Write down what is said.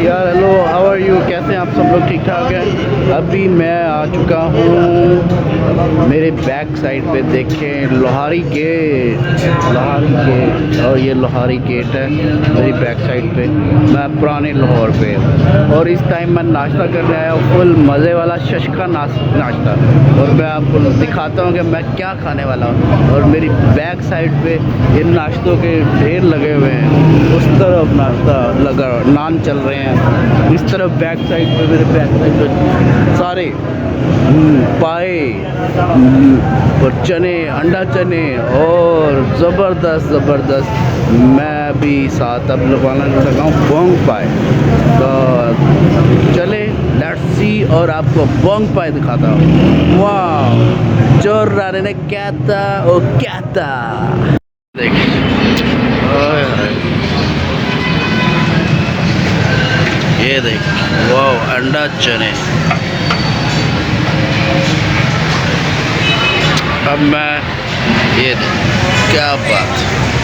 यार hello, how are you? कैसे हैं आप सब लोग? ठीक ठाक हैं। अभी मैं आ चुका हूँ मेरे बैक साइड पे, देखें लोहारी गेट, लोहारी गेट। और ये लोहारी गेट है मेरी बैक साइड पे। मैं पुराने लाहौर पे और इस टाइम मैं नाश्ता करने आया हूँ, फुल मज़े वाला शशका नाश्ता। और मैं आपको दिखाता हूँ कि मैं क्या खाने वाला हूँ। और मेरी बैक साइड पे इन नाश्तों के ढेर लगे हुए हैं। उस तरफ नाश्ता लगा, नान चल रहे हैं। इस तरफ बैक साइड पे, मेरे बैक साइड पे सारे पाए और चने, अंडा चने और ज़बरदस्त ज़बरदस्त। मैं भी साथ अब लगवाना लगा हूँ बोंग पाए। तो चले लेट्स सी और आपको बोंग पाए दिखाता हूँ। वाह, जोर राने ने क्या था ओ क्या था। देखिए, ये देख, वाह, अंडा चने। अब मैं ये देख, क्या बात।